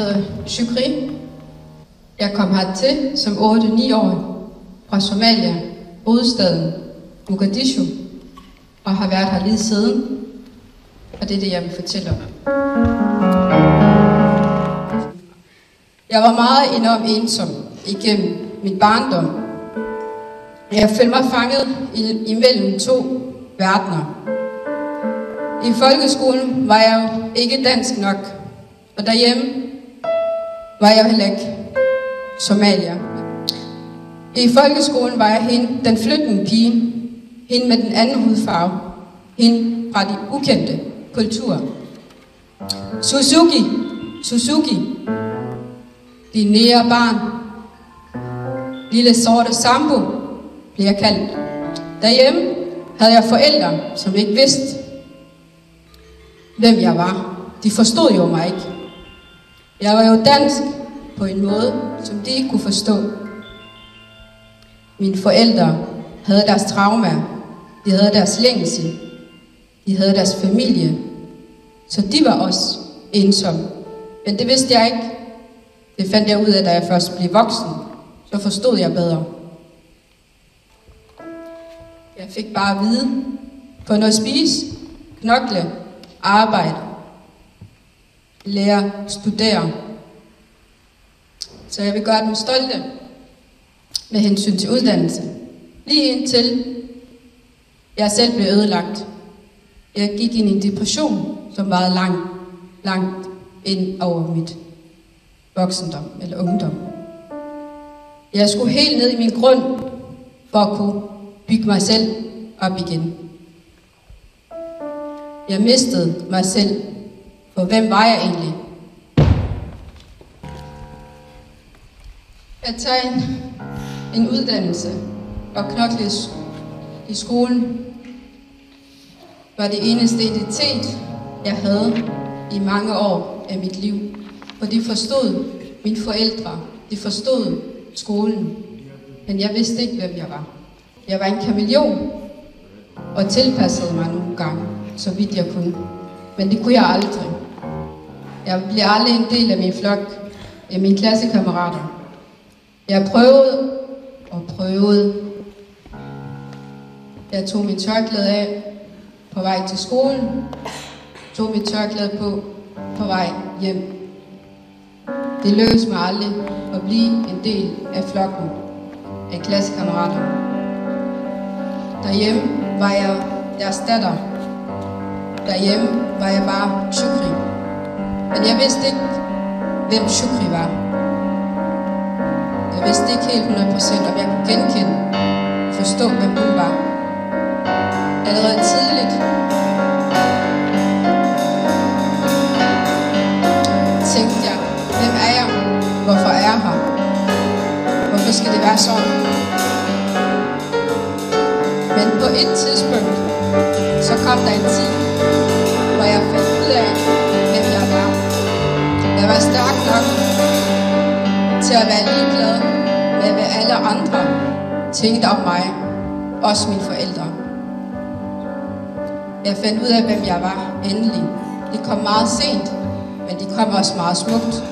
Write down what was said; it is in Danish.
hedder Shukri. Jeg kom hertil som 8-9 år fra Somalia, hovedstaden Mogadishu, og har været her lige siden. Og det er det, jeg vil fortælle om. Jeg var meget enormt ensom igennem min barndom. Jeg følte mig fanget imellem to verdener. I folkeskolen var jeg jo ikke dansk nok, og derhjemme var jeg heller ikke somalier. I folkeskolen var jeg hende, den flyttende pige, hende med den anden hudfarve, hende fra de ukendte kulturer. Suzuki, de nære barn, lille sorte sambo, blev jeg kaldt. Derhjemme havde jeg forældre, som ikke vidste, hvem jeg var. De forstod jo mig ikke. Jeg var jo dansk på en måde, som de ikke kunne forstå. Mine forældre havde deres traumer, de havde deres længsel, de havde deres familie, så de var også ensomme. Men det vidste jeg ikke. Det fandt jeg ud af, da jeg først blev voksen. Så forstod jeg bedre. Jeg fik bare at vide, få noget at spise, knokle, arbejde, lære, studere. Så jeg vil gøre dem stolte med hensyn til uddannelse. Lige indtil jeg selv blev ødelagt. Jeg gik ind i en depression, som varede langt ind over mit voksendom eller ungdom. Jeg skulle helt ned i min grund for at kunne bygge mig selv op igen. Jeg mistede mig selv, for hvem var jeg egentlig? At tage en uddannelse og knokle i skolen var det eneste identitet, jeg havde i mange år af mit liv. For de forstod mine forældre, de forstod skolen, men jeg vidste ikke, hvem jeg var. Jeg var en kameleon og tilpassede mig nogle gange, så vidt jeg kunne. Men det kunne jeg aldrig. Jeg blev aldrig en del af min flok, af mine klassekammerater. Jeg prøvede og prøvede. Jeg tog mit tørklæde af på vej til skolen, tog mit tørklæde på vej hjem. Det lykkedes mig aldrig at blive en del af flokken af klassekammerater. Derhjemme var jeg deres datter. Derhjemme var jeg bare Shukri. Men jeg vidste ikke, hvem Shukri var. Jeg vidste ikke helt 100%, om jeg kunne genkende og forstå, hvem hun var. Allerede tidligt tænkte jeg, hvem er jeg? Hvorfor er jeg her? Hvorfor skal det være sådan? Men på et tidspunkt, så kom der en tid, hvor jeg fandt ud af, hvem jeg var. Jeg var stærk nok til at være ligeglad med, hvad alle andre tænkte om mig, også mine forældre. Jeg fandt ud af, hvem jeg var endelig. Det kom meget sent, men det kom også meget smukt.